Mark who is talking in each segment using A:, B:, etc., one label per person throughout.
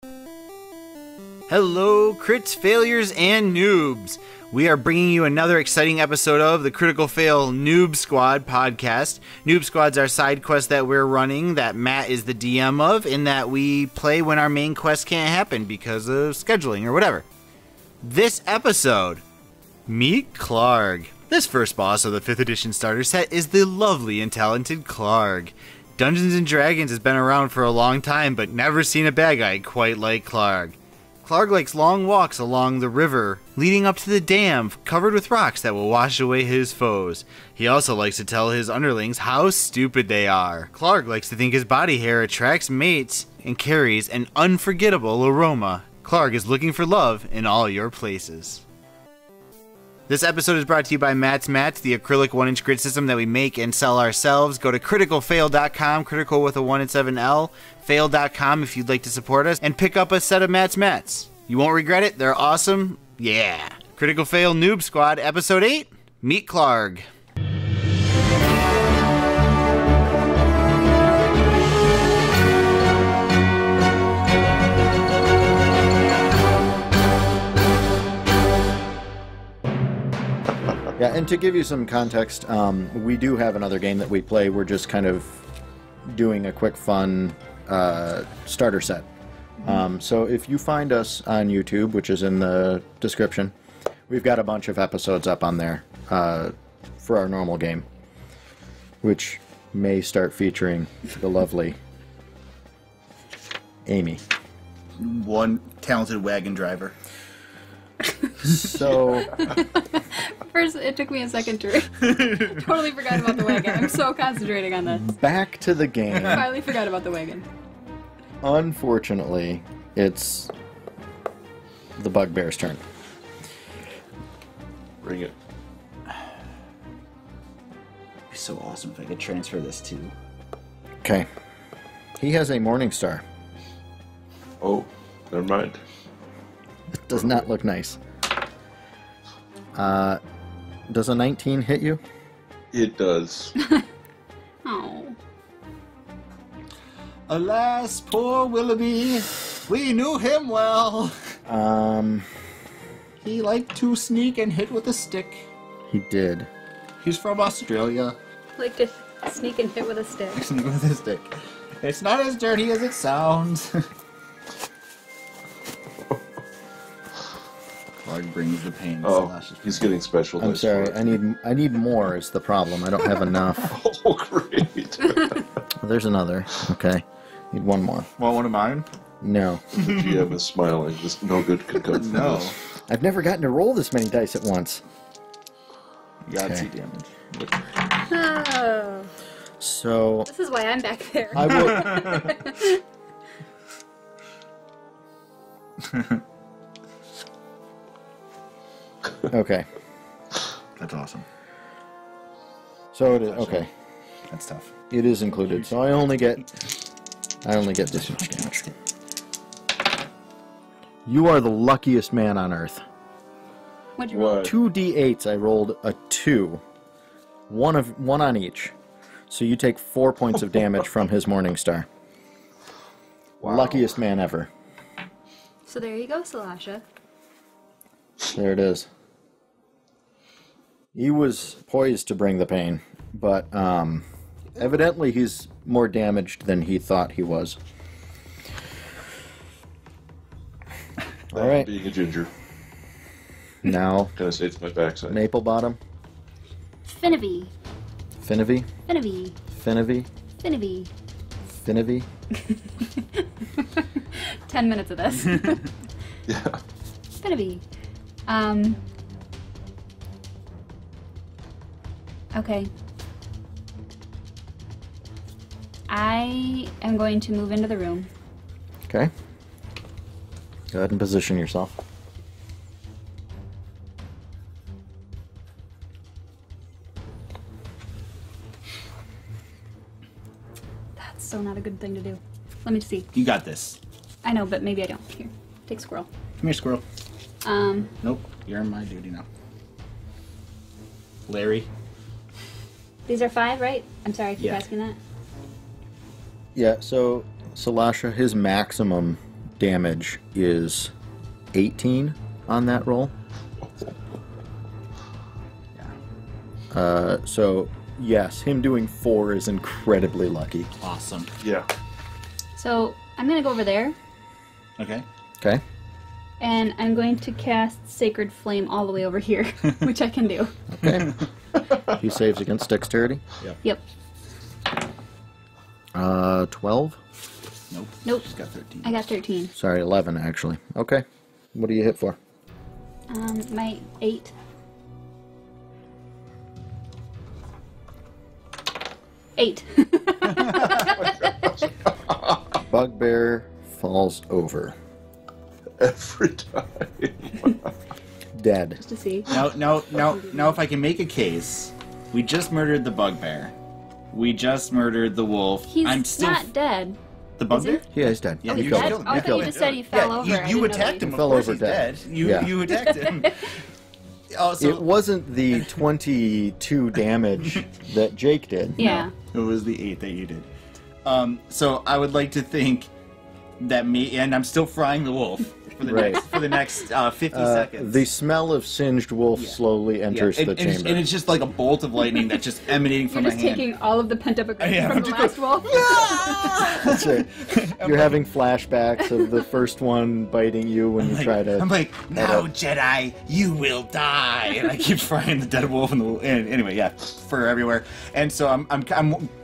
A: Hello, crits, failures, and noobs. We are bringing you another exciting episode of the Critical Fail Newb Squad podcast. Newb Squad's our side quest that we're running that Matt is the DM of, in that we play when our main quest can't happen because of scheduling or whatever. This episode, meet Klarg. This first boss of the 5th edition starter set is the lovely and talented Klarg. Dungeons & Dragons has been around for a long time, but never seen a bad guy quite like Klarg. Klarg likes long walks along the river, leading up to the dam covered with rocks that will wash away his foes. He also likes to tell his underlings how stupid they are. Klarg likes to think his body hair attracts mates and carries an unforgettable aroma. Klarg is looking for love in all your places. This episode is brought to you by Matt's Mats, the acrylic 1-inch grid system that we make and sell ourselves. Go to criticalfail.com, critical with a 1 and 7L, fail.com if you'd like to support us, and pick up a set of Matt's Mats. You won't regret it, they're awesome. Yeah. Critical Fail Noob Squad, Episode 8, Meet Klarg.
B: Yeah, and to give you some context, we do have another game that we play. We're just kind of doing a quick, fun starter set. So if you find us on YouTube, which is in the description, we've got a bunch of episodes up on there for our normal game, which may start featuring the lovely Amy.
A: One talented wagon driver.
B: So...
C: First, it took me a second to totally forgot about the wagon. I'm so concentrating on this.
B: Back to the game.
C: I finally forgot about the wagon.
B: Unfortunately, it's the Bugbear's turn.
D: Bring it.
A: It'd be so awesome if I could transfer this too.
B: Okay. He has a Morning Star.
D: Oh, never mind.
B: It does not look nice. Does a 19 hit you?
D: It does.
C: Oh.
A: Alas, poor Willoughby. We knew him well. He liked to sneak and hit with a stick.
B: He did.
A: He's from Australia.
C: Like to sneak and hit with a stick.
A: Sneak with a stick. It's not as dirty as it sounds. Klarg brings the pain.
D: Oh, he's getting special.
B: I'm sorry. I need more is the problem. I don't have enough.
D: Oh, great.
B: There's another. Okay. Need one more.
A: Want one of mine?
B: No.
D: The GM is smiling. This no good could come from
A: No.
D: this.
B: I've never gotten to roll this many dice at once.
A: Yahtzee
B: Okay.
A: damage.
C: Oh.
B: So
C: This is why I'm back there.
B: I will. Okay.
A: That's awesome.
B: So it is okay.
A: That's tough.
B: It is included. So I only get this much damage. You are the luckiest man on earth.
C: What'd you roll?
D: What?
B: 2 d8s. I rolled a 2. One on each. So you take 4 points of damage from his Morning Star.
D: Wow.
B: Luckiest man ever.
C: So there you go, Salasha.
B: There it is. He was poised to bring the pain, but evidently he's more damaged than he thought he was. All right.
D: Being a ginger.
B: Now,
D: Kind of states my backside.
B: Maple Bottom,
C: Finnevy.
B: Finnevy,
C: Finnevy.
B: Finnevy,
C: Finnevy.
B: Finnevy.
C: 10 minutes of this.
D: Yeah.
C: Finnevy. Okay. I am going to move into the room.
B: Okay. Go ahead and position yourself.
C: That's so not a good thing to do. Let me see.
A: You got this.
C: I know, but maybe I don't. Here, take squirrel.
A: Come here, squirrel. Nope. You're on my duty now. Larry.
C: These are 5, right? I'm sorry, I keep
A: Yeah.
C: asking that.
B: Yeah, so Salasha, his maximum damage is 18 on that roll. So, yes, him doing 4 is incredibly lucky.
A: Awesome.
D: Yeah.
C: So I'm gonna go over there,
A: Okay.
B: Okay.
C: and I'm going to cast Sacred Flame all the way over here, which I can do.
B: Okay. He saves against dexterity.
C: Yep.
B: 12?
A: Nope.
C: Nope.
A: She's got 13.
C: I got 13.
B: Sorry, 11 actually. Okay. What do you hit for?
C: My 8. Eight.
B: Bugbear falls over.
D: Every time.
B: Dead.
C: Just to see.
A: Now, if I can make a case, we just murdered the bugbear. We just murdered the wolf.
C: He's
A: I'm still
C: not dead.
A: the bugbear.
B: Yeah, he's dead.
A: Yeah,
C: Oh, he's
A: you
C: dead?
A: killed him.
C: Oh, I
A: You
C: thought
A: killed
C: you
A: him.
C: just said he fell over. I
A: You
C: didn't know
A: attacked
C: that.
A: him. Of
B: Fell
A: course
B: over
A: he's
B: dead.
A: dead. You
B: Yeah.
A: you attacked him. Also,
B: It wasn't the 22 damage that Jake did.
C: Yeah.
A: it was the 8 that you did. So I would like to think that and I'm still frying the wolf for the next 50 seconds.
B: The smell of singed wolf slowly enters the chamber.
A: And it's just like a bolt of lightning that's just emanating
C: You're
A: from my
C: just
A: hand.
C: taking all of the pent-up aggression
A: Yeah,
C: from
A: I'm
C: the
A: just
C: last wolf.
B: That's it. You're having flashbacks of the first one biting you when you try to.
A: I'm like, now Jedi, you will die, and I keep frying the dead wolf and anyway, yeah, fur everywhere. And so I'm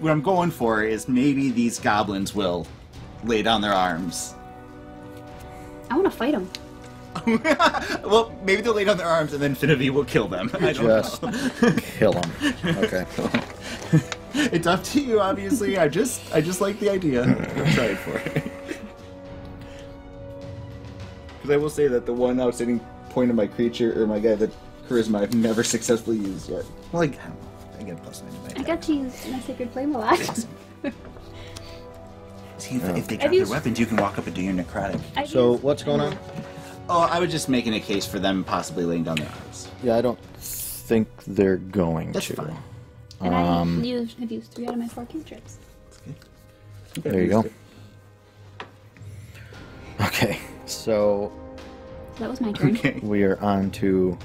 A: what I'm going for is maybe these goblins will lay down their arms.
C: I want to fight him.
A: Well, maybe they'll lay down their arms and then Finavy will kill them. I don't
B: Just
A: know.
B: kill him. Okay.
A: It's up to you, obviously. I just like the idea. I'm trying for it. Because I will say that the one outstanding point of my creature or my guy that charisma I've never successfully used yet. Well, like, I don't know. I get a +9 to my
C: I
A: attack.
C: got to use my Sacred Flame a lot.
A: See, if they drop
C: I've
A: their
C: used-
A: weapons, you can walk up and do your necrotic.
B: So what's going on?
A: Oh, I was just making a case for them possibly laying down their arms.
B: Yeah, I don't think they're going
A: That's
B: to.
A: fine.
C: And I've used 3 out of my 4 cantrips.
B: There you go. Okay, so
C: So that was my turn.
A: Okay.
B: we are on to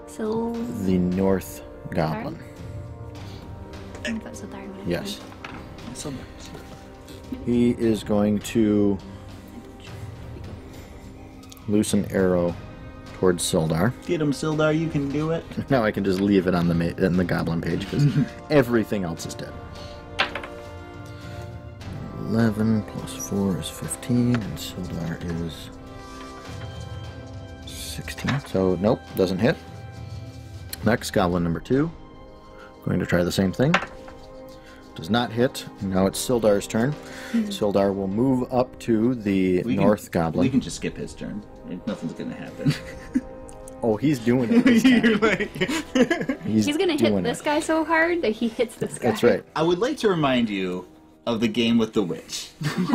C: So...
B: the North Goblin.
C: I thought so tired when I
B: Yes.
A: So,
B: He is going to loose an arrow towards Sildar.
A: get him, Sildar. You can do it.
B: Now I can just leave it on the Goblin page because everything else is dead. 11 plus 4 is 15, and Sildar is 16. So, nope, doesn't hit. Next, Goblin number 2. Going to try the same thing. Does not hit. Now it's Sildar's turn. Sildar will move up to the North Goblin.
A: We can just skip his turn. Nothing's gonna happen.
B: Oh, he's doing it this time.
A: You're like...
C: He's gonna hit
B: doing
C: this
B: it.
C: guy so hard that he hits this guy.
B: That's right.
A: I would like to remind you of the game with the witch,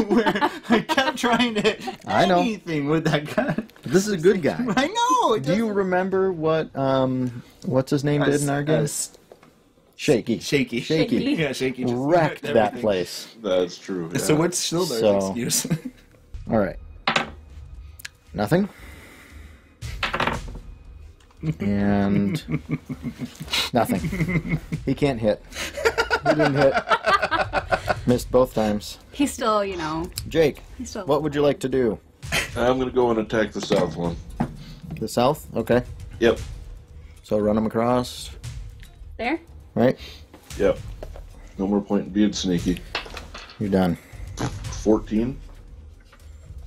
A: where I kept trying to hit
B: I know.
A: anything with that gun.
B: This is a good guy.
A: I know. It
B: Do you remember what what's his name did in our game? Shaky.
A: Shaky.
B: Shaky.
A: Yeah, Shaky. Just
B: Wrecked that
A: everything.
B: place.
D: That's true. Yeah.
A: So what's Sildar's
B: So-
A: excuse?
B: All right. Nothing. And nothing. He can't hit. He didn't hit. Missed both times.
C: He's still, you know,
B: Jake,
C: he's still...
B: what would you like to do?
D: I'm gonna go and attack the south one.
B: The south? Okay.
D: Yep.
B: So run him across,
C: There?
B: right?
D: Yep. No more point in being sneaky.
B: You're done.
D: 14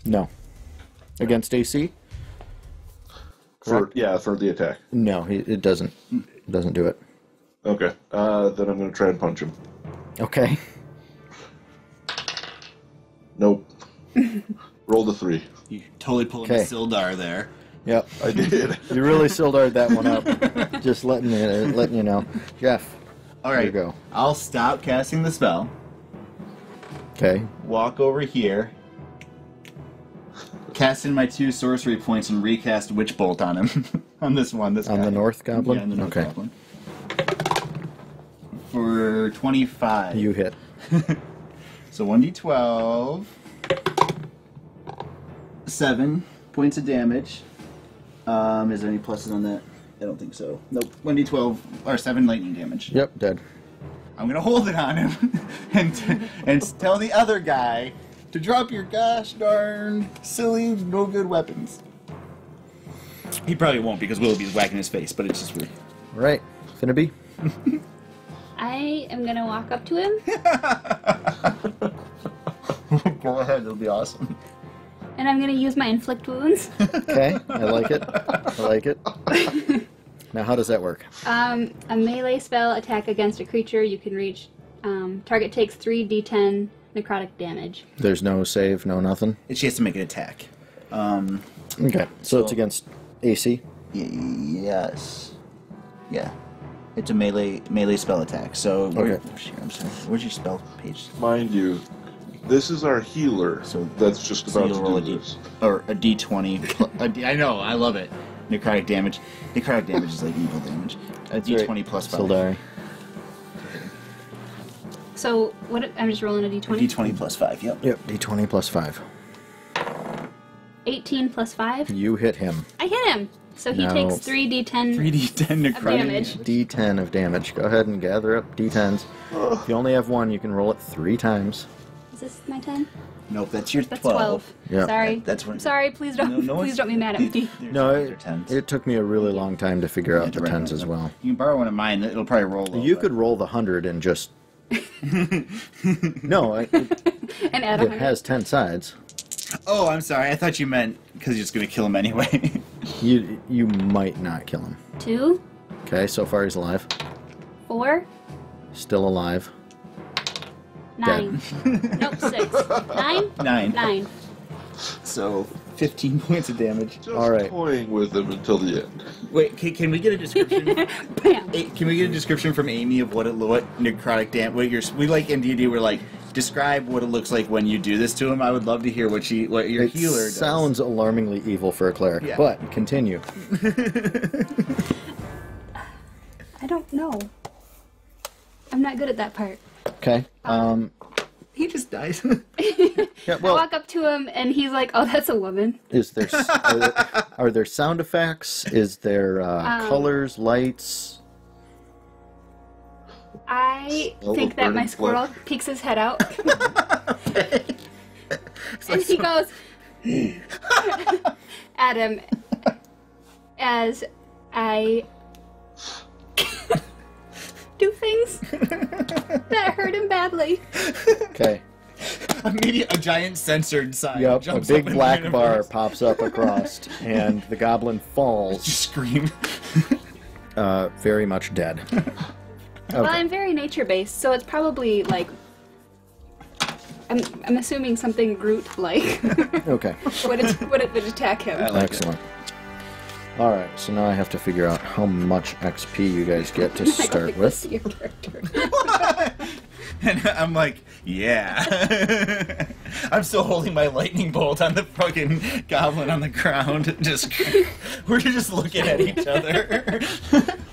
B: No. Against AC?
D: for
B: Correct.
D: for the attack.
B: No, it doesn't do it.
D: Okay. Then I'm gonna try and punch him.
B: Okay.
D: Nope. Roll the 3.
A: You totally pulling
B: Okay.
A: a Sildar there.
B: Yep.
D: I did.
B: You really Sildar'd that one up. Just letting you know. Jeff.
A: All
B: There
A: right.
B: you go.
A: I'll stop casting the spell.
B: Okay.
A: Walk over here. Cast in my 2 sorcery points and recast Witch Bolt on him. On this one. This
B: On
A: guy.
B: the North Goblin?
A: Yeah, on the North
B: Okay.
A: Goblin. For 25.
B: You hit.
A: So 1d12. 7 points of damage. Is there any pluses on that? I don't think so. Nope. 1d12 or 7 lightning damage.
B: Yep, dead.
A: I'm gonna hold it on him and tell the other guy to drop your gosh darn silly no good weapons. He probably won't because Willoughby's whacking his face, but it's just weird.
B: All right, Finnaby.
C: I am gonna walk up to him.
A: Go ahead, it'll be awesome.
C: And I'm gonna use my inflict wounds.
B: Okay, I like it. I like it. Now, how does that work?
C: A melee spell attack against a creature you can reach. Target takes 3d10 necrotic damage.
B: There's no save, no nothing?
A: She has to make an attack.
B: Okay, so it's against AC?
A: Yes. Yeah. It's a melee spell attack. So
B: Okay.
A: I'm sorry. Where's your spell page?
D: Mind you, this is our healer,
A: So-
D: that's just
A: So
D: about
A: you'll
D: to
A: roll
D: do
A: a
D: this.
A: or a d20. I know, I love it. Necrotic damage. Necrotic damage is like evil damage. A d20 plus 5.
B: Sildari.
C: So what? I'm just rolling a d20.
A: d20 plus 5. Yep.
B: Yep, D20 plus 5.
C: 18 plus 5.
B: You hit him.
C: I hit him. So he
B: No.
C: takes 3d10
A: 3d10
C: of
A: necrotic
C: damage.
B: D10 of damage. Go ahead and gather up D10s. If you only have one, you can roll it 3 times.
C: Is this my 10?
A: Nope, that's your
C: That's
A: 12.
C: 12.
B: Yeah.
C: Sorry.
A: That's what-
C: I'm sorry. Please don't.
A: No,
C: please don't be mad at me.
B: No,
A: They're tens.
B: it took me a really long time to figure out the
A: Right,
B: 10s
A: right,
B: as
A: right.
B: well.
A: You can borrow one of mine. It'll probably roll low.
B: You
A: but-
B: could roll the 100 and just... No, it
C: And add a 100.
B: has 10 sides.
A: Oh, I'm sorry. I thought you meant because you're just going to kill him anyway.
B: You might not kill him.
C: 2,
B: Okay, so far he's alive.
C: 4,
B: Still alive.
C: 9. Nope, 6. 9?
A: 9.
C: 9.
A: So, 15 points of damage.
D: Just
B: All right.
D: toying with him until the end.
A: Wait, can we get a description?
C: Bam.
A: Can we get a description from Amy of what necrotic damage? We like in D&D. We're like, describe what it looks like when you do this to him. I would love to hear what your
B: It
A: healer does.
B: sounds alarmingly evil for a cleric,
A: Yeah.
B: but continue.
C: I don't know. I'm not good at that part.
B: Okay.
A: He just dies.
B: Yeah,
C: I
B: well,
C: walk up to him and he's like, "Oh, that's a woman."
B: is there are there sound effects? Is there colors, lights?
C: I
D: Smell
C: think
D: of
C: that my
D: burning
C: squirrel
D: flesh.
C: peeks his head out. And he goes at him as I do things that hurt him badly.
B: Okay.
A: Immediate, a giant censored sign.
B: Yep. A
A: jumps
B: big
A: up in
B: black
A: front of
B: bar
A: us.
B: pops up across, and the goblin falls,
A: Just scream.
B: very much dead.
C: Well, I'm very nature-based, so it's probably like I'm assuming something Groot-like
B: Okay.
C: would it attack him.
B: Excellent. All right. So now I have to figure out how much XP you guys get to
C: I don't
B: start
C: think
B: with.
C: that's your character.
A: And I'm like, yeah. I'm still holding my lightning bolt on the fucking goblin on the ground. We're just looking at each other.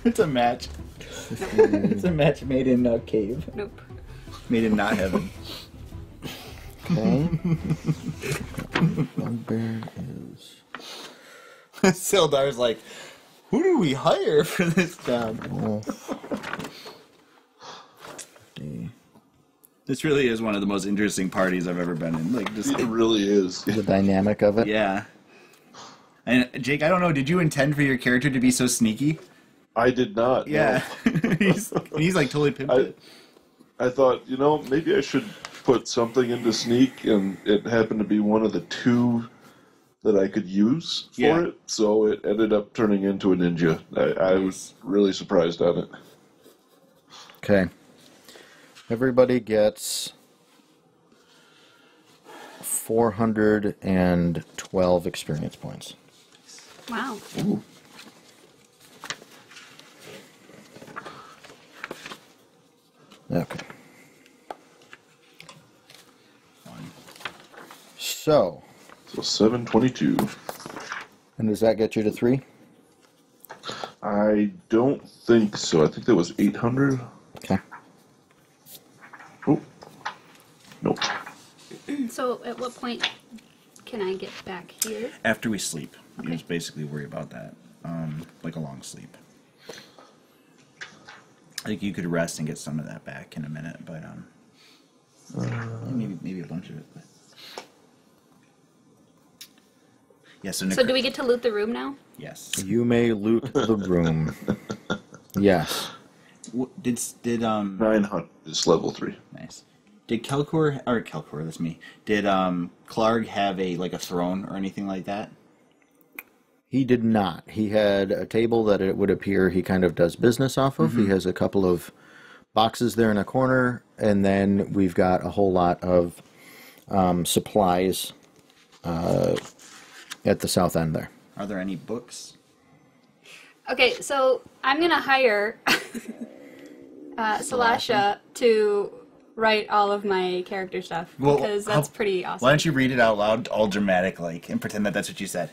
A: It's a match. It's a match made in a cave.
C: Nope.
A: Made in not heaven.
B: Okay. Bugbear is
A: Sildar's like, who do we hire for this job? This really is one of the most interesting parties I've ever been in. Like, just
D: It really is.
B: the dynamic of it.
A: yeah. And Jake, I don't know. Did you intend for your character to be so sneaky?
D: I did not.
A: Yeah. he's like totally pimped
D: No.
A: it.
D: I thought, maybe I should put something into sneak, and it happened to be one of the 2 that I could use for
A: Yeah.
D: it, so it ended up turning into a ninja. I was really surprised on it.
B: Okay. Everybody gets 412 experience points.
C: Wow.
B: Okay. So,
D: So 722.
B: and does that get you to 3?
D: I don't think so. I think that was 800.
B: Okay.
D: Oh. Nope.
C: So at what point can I get back here?
A: After we sleep.
C: Okay.
A: You just basically worry about that. Like a long sleep. I think you could rest and get some of that back in a minute, but maybe a bunch of it. But... Yeah, so
C: So do we get to loot the room now?
A: Yes.
B: You may loot the room. Yes.
A: Did
D: 900 is level 3.
A: Nice. Did Kelkor, that's me. Did Klarg have a throne or anything like that?
B: He did not. He had a table that it would appear he kind of does business off of. He has a couple of boxes there in a corner, and then we've got a whole lot of supplies at the south end there.
A: Are there any books?
C: Okay, so I'm gonna hire Salasha to write all of my character stuff because that's pretty awesome.
A: Why don't you read it out loud, all dramatic, and pretend that that's what you said?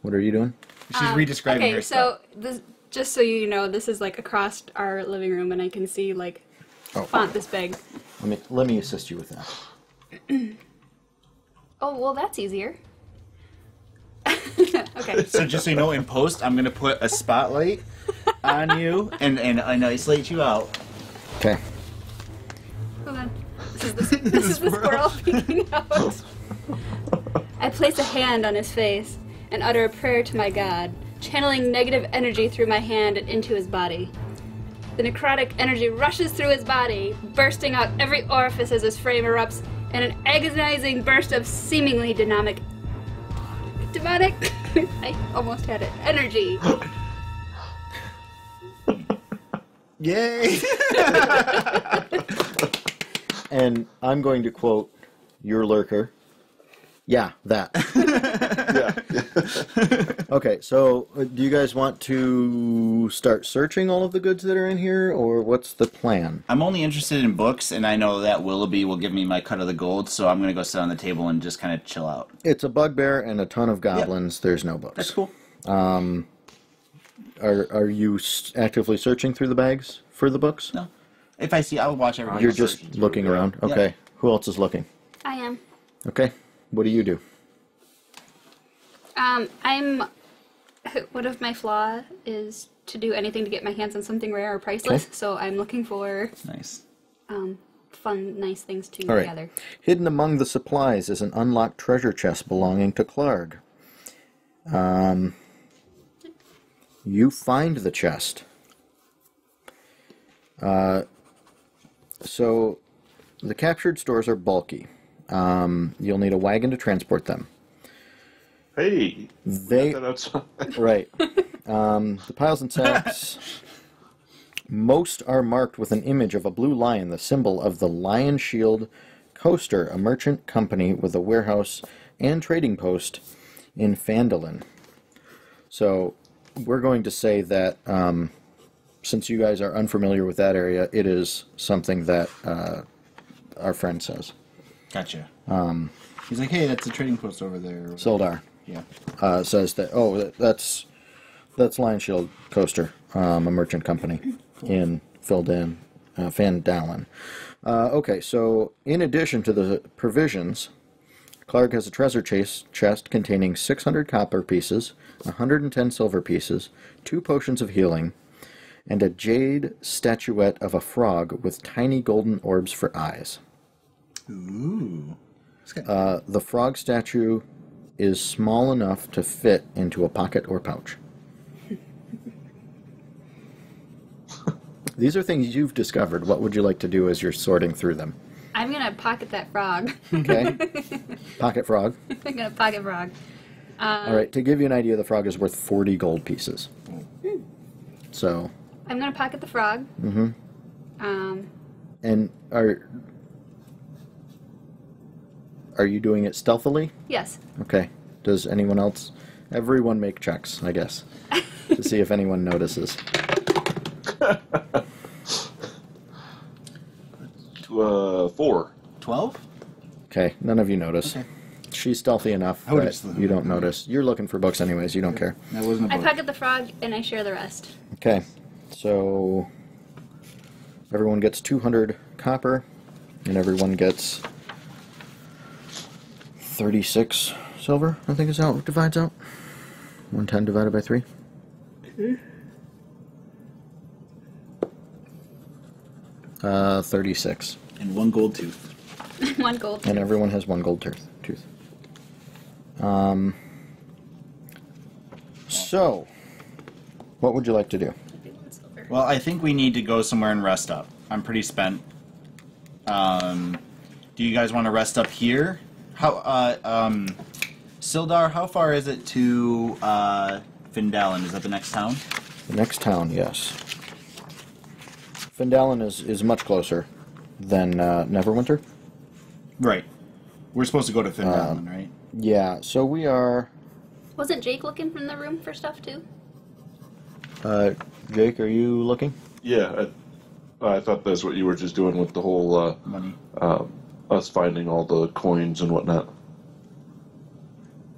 B: What are you doing?
A: She's redescribing her stuff.
C: Okay, so just so you know, this is across our living room, and I can see font this big.
B: Let me assist you with that.
C: Oh well, that's easier. Okay.
A: So just so you know, in post, I'm gonna put a spotlight on you and isolate you out.
B: Okay.
C: Hold on. This is the squirrel peeking out. I place a hand on his face and utter a prayer to my god, channeling negative energy through my hand and into his body. The necrotic energy rushes through his body, bursting out every orifice as his frame erupts in an agonizing burst of seemingly demonic. I almost had it. Energy.
A: Yay!
B: And I'm going to quote your lurker. Yeah, that.
D: Yeah.
B: Okay, so do you guys want to start searching all of the goods that are in here, or what's the plan?
A: I'm only interested in books, and I know that Willoughby will give me my cut of the gold, so I'm gonna go sit on the table and just kind of chill out.
B: It's a bugbear and a ton of goblins. Yep. There's no books.
A: That's cool.
B: Are you actively searching through the bags for the books?
A: No. If I see, I'll watch everything.
B: You're just looking around? Okay.
A: Yep.
B: Who else is looking?
C: I am.
B: Okay. What do you do?
C: One of my flaw is to do anything to get my hands on something rare or priceless,
B: Okay.
C: so I'm looking for
A: Nice.
C: fun, nice things to
B: All right.
C: gather.
B: Hidden among the supplies is an unlocked treasure chest belonging to Klarg. You find the chest. So the captured stores are bulky. You'll need a wagon to transport them.
D: Hey,
B: They
D: that outside.
B: right. The piles and sacks. Most are marked with an image of a blue lion, the symbol of the Lion Shield Coaster, a merchant company with a warehouse and trading post in Phandalin. So we're going to say that since you guys are unfamiliar with that area, it is something that our friend says.
A: Gotcha. He's like, hey, that's a trading post over there.
B: Sildar
A: Yeah.
B: says that. Oh, that's Lion Shield Coaster, a merchant company in Phandalin. Okay, so in addition to the provisions, Klarg has a treasure chest containing 600 copper pieces, 110 silver pieces, 2 potions of healing, and a jade statuette of a frog with tiny golden orbs for eyes.
A: Ooh.
B: The frog statue is small enough to fit into a pocket or pouch. These are things you've discovered. What would you like to do as you're sorting through them?
C: I'm gonna pocket that frog.
B: Okay. Pocket frog.
C: I'm gonna pocket frog.
B: All right, to give you an idea, the frog is worth 40 gold pieces. So...
C: I'm gonna pocket the frog.
B: Mm-hmm. And are you doing it stealthily?
C: Yes.
B: Okay. Does anyone else... Everyone make checks, I guess, to see if anyone notices.
D: 4.
A: 12?
B: Okay, none of you notice.
A: Okay.
B: She's stealthy enough
A: I would
B: that
A: just-
B: you don't notice. You're looking for books anyways, you don't care.
A: That wasn't a
C: I
A: book.
C: pocket the frog and I share the rest.
B: Okay, so everyone gets 200 copper, and everyone gets 36 silver, I think is how it divides out. 110 divided by 3.
C: Okay.
B: 36.
A: And 1 gold tooth.
C: 1 gold.
B: And everyone has 1 gold tooth. So, what would you like to do?
A: Well, I think we need to go somewhere and rest up. I'm pretty spent. Do you guys want to rest up here? Sildar, how far is it to Findalen? Is that the next town?
B: The next town, yes. Findalen is much closer than Neverwinter.
A: Right. We're supposed to go to Findalen, right?
B: Yeah, so we are...
C: Wasn't Jake looking from the room for stuff too?
B: Jake, are you looking?
D: Yeah, I thought that's what you were just doing with the whole
A: Money.
D: us finding all the coins and whatnot.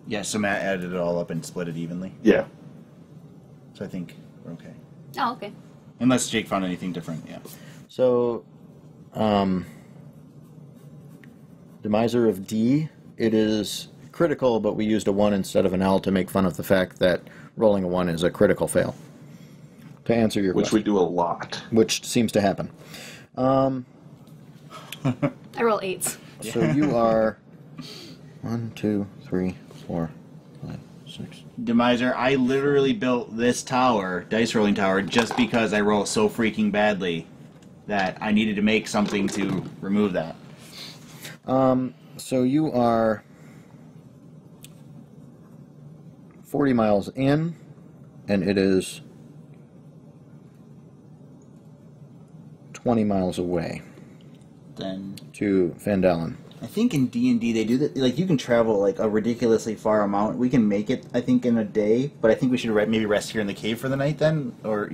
A: Yeah, so Matt added it all up and split it evenly.
D: Yeah.
A: So I think we're okay.
C: Oh, okay.
A: Unless Jake found anything different, yeah.
B: So, Demiser of D, it is critical, but we used a 1 instead of an L to make fun of the fact that rolling a 1 is a critical fail. To answer your
D: Which
B: question.
D: we do a lot.
B: Which seems to happen.
C: I roll 8s.
B: So you are 1, 2, 3, 4, 5, 6.
A: Demiser, I literally built this tower, dice rolling tower, just because I roll so freaking badly that I needed to make something to remove that.
B: So you are 40 miles in, and it is 20 miles away
A: Then
B: to Fandalen.
A: I think in D&D they do that. Like you can travel like a ridiculously far amount. We can make it, I think, in a day. But I think we should maybe rest here in the cave for the night then, or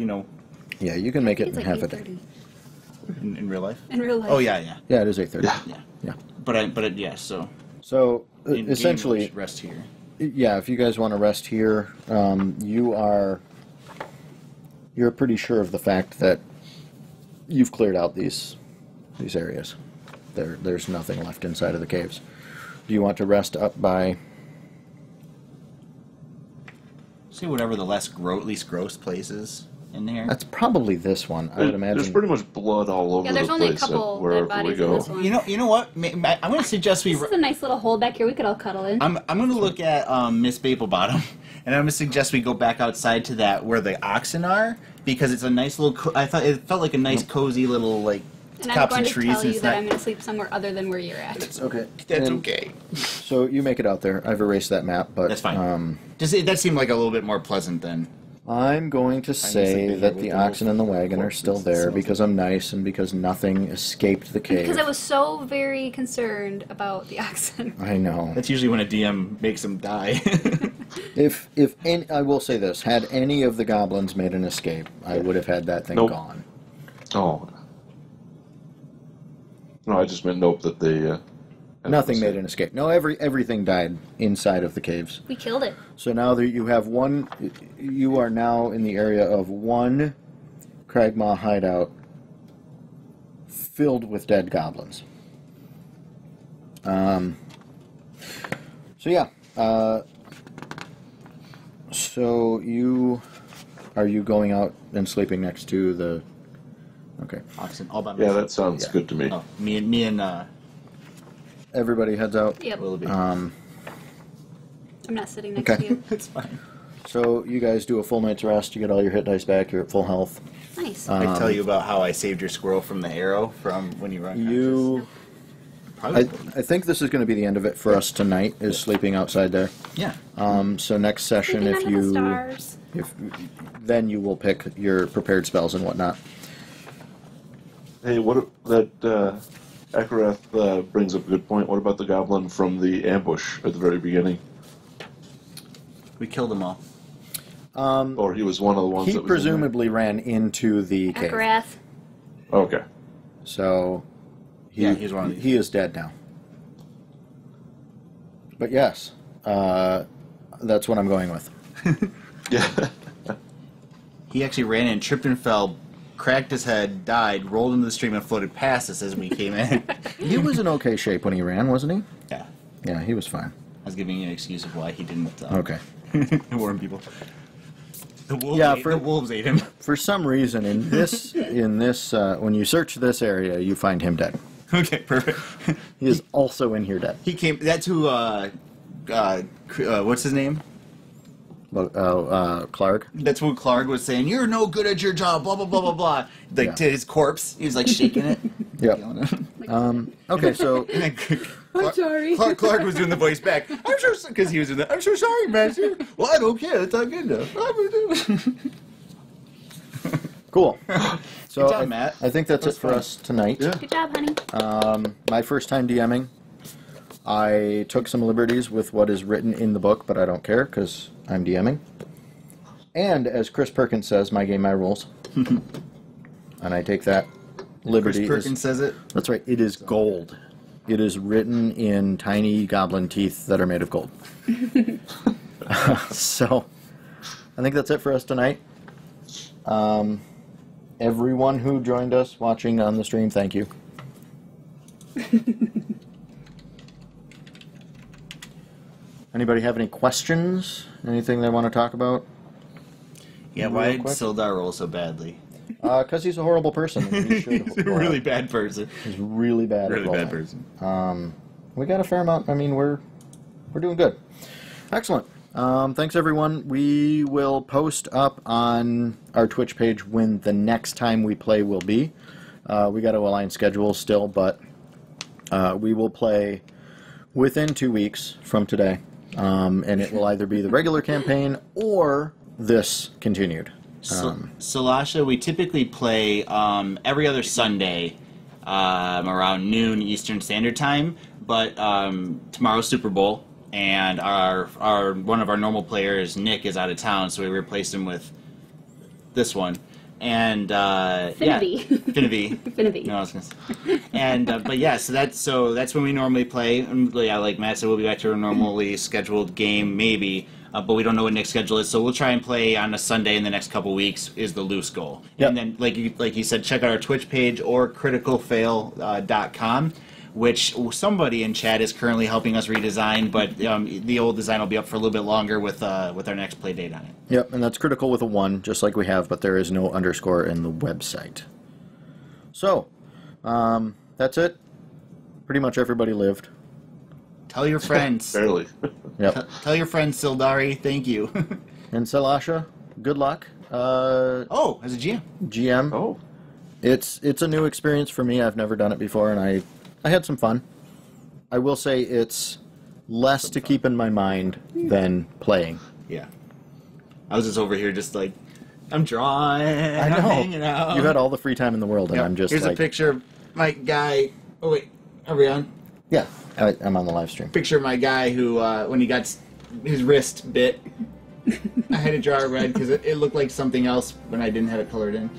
B: Yeah, you can make it
C: It's
B: in
C: like
B: half a day.
C: 8:30.
A: in real life.
C: In real life.
A: Oh yeah.
B: Yeah, it is 8:30.
D: Yeah.
A: Yeah.
B: Yeah.
A: Yeah. So
B: So
A: in game we
B: essentially,
A: should rest here.
B: yeah, if you guys want to rest here, you're pretty sure of the fact that you've cleared out these areas. There's nothing left inside of the caves. Do you want to rest up by?
A: See whatever the least gross place is in here.
B: That's probably this one. I would imagine.
D: There's pretty much blood all over
C: Yeah, there's
D: the
C: only a
D: place
C: couple dead
D: wherever we
C: bodies in
D: go.
C: this one.
A: You know what? I'm going to suggest we.
C: This is a nice little hole back here we could all cuddle in.
A: I'm going to look at Miss Babelbottom, and I'm going to suggest we go back outside to that where the oxen are, because it's a nice little. I thought it felt like a nice cozy little like
C: and I'm
A: tops
C: going
A: of
C: to
A: trees.
C: tell
A: And
C: you that I'm going to sleep somewhere other than where you're at.
B: Okay.
A: That's
B: And
A: okay.
B: So you make it out there. I've erased that map, but
A: That's fine. That seemed like a little bit more pleasant than.
B: I'm going to say
A: been
B: that
A: with
B: the
A: the
B: oxen and the wagon are
A: corpses,
B: still there
A: so-
B: because I'm nice and because nothing escaped the cave.
C: Because I was so very concerned about the oxen.
B: I know.
A: That's usually when a DM makes them die.
B: If any, I will say this: had any of the goblins made an escape, I would have had that thing
D: Nope.
B: gone.
D: Oh. No, I just meant nope that they...
B: Nothing made an escape. No, everything died inside of the caves.
C: We killed it.
B: So now that you have one, you are now in the area of one Cragmaw hideout filled with dead goblins. So yeah. So are you going out and sleeping next to the? Okay.
A: Oxen, all by
D: Yeah,
A: myself.
D: that sounds
B: Yeah.
D: good to me.
A: Oh, me and
B: Everybody heads out.
C: Yep.
A: Willoughby.
C: I'm not sitting next
B: okay.
C: to you.
A: It's fine.
B: So you guys do a full night's rest. You get all your hit dice back. You're at full health.
C: Nice.
A: I tell you about how I saved your squirrel from the arrow from when you run.
B: You.
A: Probably.
B: I think this is going to be the end of it for us tonight. Is sleeping outside there.
A: Yeah.
B: So next session,
C: Sleeping
B: if
C: under the
B: you,
C: stars.
B: then you will pick your prepared spells and whatnot.
D: Hey, that Akarath brings up a good point. What about the goblin from the ambush at the very beginning?
A: We killed them all.
D: Or he was one of the ones
B: He
D: that was
B: presumably ran into the cave.
C: Akarath.
D: in there? Okay.
B: So
A: Yeah, he's one of these.
B: He is dead now. But yes, that's what I'm going with.
D: Yeah.
A: He actually ran in, tripped and fell, cracked his head, died, rolled into the stream, and floated past us as we came in.
B: He was in okay shape when he ran, wasn't he?
A: Yeah.
B: Yeah, he was fine.
A: I was giving you an excuse of why he didn't
B: Okay.
A: warn people. The wolves ate him.
B: For some reason, in this, when you search this area, you find him dead.
A: Okay, perfect.
B: He is also in here dead.
A: He came. That's who. What's his name?
B: Klarg.
A: That's what Klarg was saying. You're no good at your job. Blah blah blah blah blah. Like
B: Yeah.
A: to his corpse, he was like shaking it.
B: Yep. Okay, so
C: I'm sorry.
A: Klarg was doing the voice back. I'm sure because he was in the. I'm so sorry, Master. Well, I don't care. That's not good enough.
B: cool. So
A: Good job, Matt.
B: I think that's it for us tonight.
D: Yeah.
C: Good job, honey.
B: My first time DMing. I took some liberties with what is written in the book, but I don't care because I'm DMing. And as Chris Perkins says, my game, my rules. And I take that liberty.
A: Chris Perkins says it.
B: That's right. It is gold. It is written in tiny goblin teeth that are made of gold. So, I think that's it for us tonight. Everyone who joined us watching on the stream, thank you. Anybody have any questions? Anything they want to talk about?
A: Yeah, why did Sildar roll so badly?
B: Because he's a horrible person. And he should
A: He's a really bad person.
B: He's really bad.
A: Really
B: at
A: bad
B: rolling.
A: person.
B: We got a fair amount. I mean, we're doing good. Excellent. Thanks, everyone. We will post up on our Twitch page when the next time we play will be. We got to align schedules still, but we will play within 2 weeks from today. And it will either be the regular campaign or this continued.
A: Salasha, we typically play every other Sunday around noon Eastern Standard Time, but tomorrow's Super Bowl, and our one of our normal players, Nick, is out of town, so we replaced him with this one. And
C: Finity.
A: No, I was gonna say. And but yeah, so that's when we normally play. And, yeah, like Matt said, we'll be back to our normally scheduled game, maybe. But we don't know what Nick's schedule is, so we'll try and play on a Sunday in the next couple weeks. Is the loose goal.
B: Yep.
A: And then, like you said, check out our Twitch page or criticalfail.com, which somebody in chat is currently helping us redesign. But the old design will be up for a little bit longer with our next play date on it.
B: Yep, and that's critical with a 1, just like we have, but there is no underscore in the website. So, that's it. Pretty much everybody lived.
A: Tell your friends.
D: Barely.
B: Yep.
A: Tell your friends, Sildari. Thank you.
B: And Salasha, good luck.
A: As a GM.
B: GM.
D: Oh.
B: It's a new experience for me. I've never done it before, and I had some fun. I will say it's less to keep in my mind than playing.
A: Yeah. I was just over here just like, I'm drawing,
B: I know.
A: I'm hanging out.
B: You had all the free time in the world, and
A: Yep.
B: I'm just
A: Here's
B: like...
A: a picture of my guy. Oh, wait. Are we on?
B: Yeah, I'm on the live stream.
A: Picture of my guy who, when he got his wrist bit, I had to draw it red because it looked like something else when I didn't have it colored in.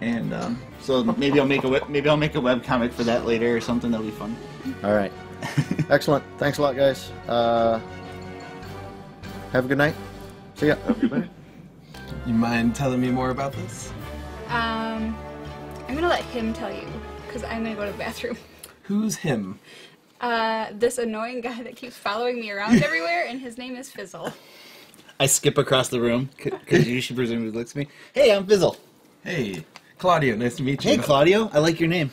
A: And so maybe I'll make a web comic for that later or something. That'll be fun.
B: All right. Excellent. Thanks a lot, guys. Have a good night. See ya.
D: Have a good night.
E: You mind telling me more about this?
C: I'm gonna let him tell you, because I'm gonna go to the bathroom.
E: Who's him?
C: This annoying guy that keeps following me around everywhere, and his name is Fizzle.
A: I skip across the room because you should presumably look at me. Hey, I'm Fizzle.
E: Hey, Claudio, nice to meet you.
A: Hey, Claudio. I like your name.